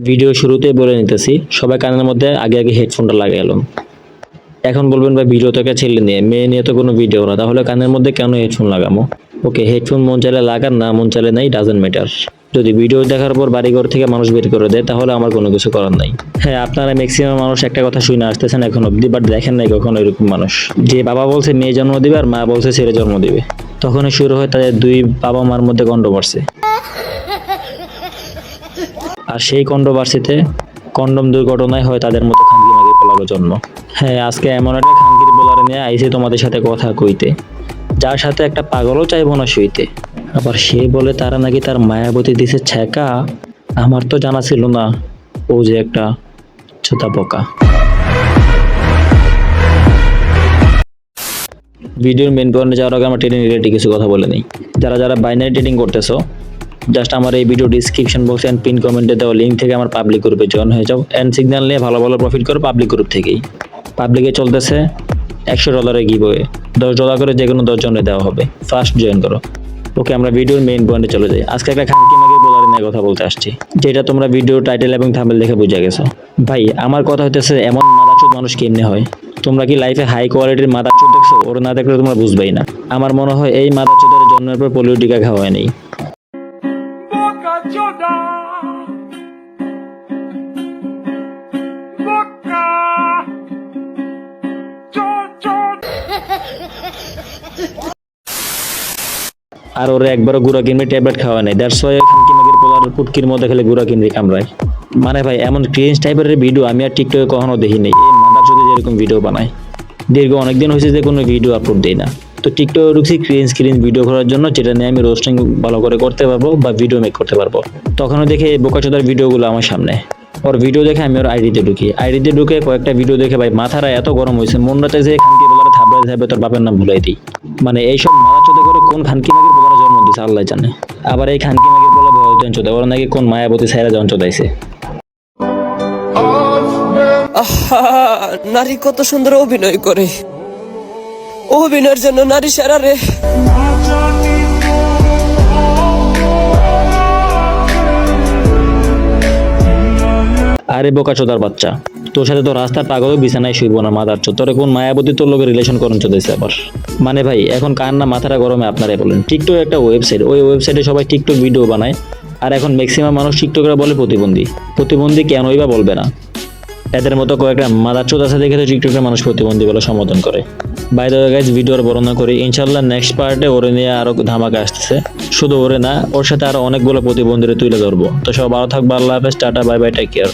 Video শুরুতেই বলে নিতেছি, সবাই কানের মধ্যে আগে আগে হেডফোনটা লাগিয়ে এলাম। এখন বলবেন ভাই ভিডিও তো একটা ছেলে নিয়ে, মেয়ে নিয়ে তো কোনো ভিডিও না, তাহলে কানের মধ্যে কেন হেডফোন লাগামো? ওকে, হেডফোন মন চাইলে লাগান, না মন চাইলে নাই, ডাজন্ট ম্যাটার। যদি ভিডিও দেখার পর বাড়িঘর থেকে মানুষ বের করে দেয় তাহলে আমার কোনো কিছু করার নাই। হ্যাঁ, আপনারা ম্যাক্সিমাম মানুষ একটা কথা শুনে আসতেছেন এখন অব্দি, বাট দেখেন নাই কখনো এরকম মানুষ যে বাবা বলছে মেয়ে জন্ম দিবে আর মা বলছে ছেলে জন্ম দিবে। তখনই শুরু হয় তাদের দুই বাবা মার মধ্যে কন্ট্রোভার্সি। আর সেই কন্ট্রোভার্সিতে কন্ডম দুর্ঘটনায় হয় তাদের মতো খানকি মাগি পোলারও জন্ম। হ্যাঁ, আজকে এমন একটা খানকির পোলারে নিয়ে আইছি তোমাদের সাথে কথা কইতে, যার সাথে একটা পাগলও চাইবো না শুইতে। আবার সে বলে তারা নাকি তার মায়াবতী দিছে ছ্যাঁকা। আমার তো জানা ছিল না ও যে একটা ছোটা বোকা। ভিডিওর মেন পয়েন্টে যাওয়ার আগে আমরা ট্রেডিং রিলেটেড কিছু কথা বলে নিই। যারা যারা বাইনারি ট্রেডিং করতেছো, জাস্ট আমার এই video description box and pin কমেন্টে দেওয়া লিঙ্ক থেকে আমার পাবলিক গ্রুপে জয়েন হয়ে যাও এন্ড সিগন্যাল নিয়ে ভালো ভালো প্রফিট করো পাবলিক গ্রুপ থেকেই। পাবলিকে চলতেছে $100 গিভওয়ে, $10 করে যে কোনো 10 জনে দেওয়া হবে। ফার্স্ট জয়েন করো। ওকে, আমরা ভিডিওর মেইন পয়েন্টে চলে যাই। আজকে একটা খানকি মাগি পোলার নিয়ে কথা বলতে আসছি, যেটা তোমরা ভিডিও টাইটেল এবং থাম্বনেল দেখে বুঝে গেছো। ভাই, আমার কথা হইতেছে এমন মাদারচোদ মানুষ কেমনে হয়? তোমরা কি লাইফে হাই কোয়ালিটির মাদারচোদ দেখছো? ওরা না দেখলে তোমরা বুঝবেই না। আমার মনে হয় এই মাদারচোদের জন্মের পর পোলিও টিকা খাওয়া হয়নি। আর ওরা একবারও গুড়া কিনবি ট্যাবলেট খাওয়া নেই, দ্যাটস ওয়াই খানকি মাগির পোলার পুটকির মধ্যে খেলে গুড়া কিনবি কামড়ায়। মানে ভাই, এমন ক্রিঞ্জ টাইপের ভিডিও আমি আর টিকটকে কখনো দেখিনি। এই মাদার যদি যেরকম ভিডিও বানায়, দীর্ঘ অনেকদিন হয়েছে যে কোনো ভিডিও আপলোড দেই না। তো টিকটকে ঢুকছি ক্রিঞ্জ ভিডিও করার জন্য, যেটা নিয়ে আমি রোস্টিং ভালো করে করতে পারবো বা ভিডিও মেক করতে পারবো। তখনও দেখে এই বোকাচোদার ভিডিওগুলো আমার সামনে। ওর ভিডিও দেখে আমি ওর আইডিতে ঢুকে কয়েকটা ভিডিও দেখে ভাই মাথাটা এত গরম হয়েছে, মনটাতে যে খানকি পোলারে থাবড়াই থাকবে তোর বাপের নাম ভুলাই দিই। মানে এইসব মারা চোদে করে কোন খানকি মাগির পোলারে জন্ম দিছে আল্লাহ জানে। আবার এই খানকি মাগির পোলা ভয় চোদে, ওরা নাকি কোন মায়াবতী ছাইরা জন চোদাইছে। নারী কত সুন্দর অভিনয় করে, অভিনয়ের জন্য নারী সেরা রে। আরে বোকাচোদার বাচ্চা, তোর সাথে তো রাস্তার পাগল বিছানায় শুইব না মাদারচোদ। তোরে কোন মায়াবতী তোর লোকের রিলেশন করুন চোদাইছে আবার। মানে ভাই, এখন কার না মাথাটা গরমে আপনারাই বলেন। টিকটক একটা ওয়েবসাইট, ওই ওয়েবসাইটে সবাই টিকটক ভিডিও বানায়। আর এখন ম্যাক্সিমাম মানুষ টিকটকরা বলে প্রতিবন্ধী কেনই বা বলবে না? এদের মতো কয়েকটা মাদারচোদ আছে দেখে তো টিকটকের মানুষ প্রতিবন্ধী বলে সম্বোধন করে। বাই দ্য ওয়ে গাইস, ভিডিওর বর্ণনা করি। ইনশাআল্লাহ নেক্সট পার্টে ওরে নিয়ে আরো ধামাকা আসতেছে। শুধু ওরে না, ওর সাথে আরো অনেকগুলো প্রতিবন্ধীরে তুলে ধরবো। তো সব ভালো থাকবে, আল্লাহ হাফেজ, tata, bye bye, take care.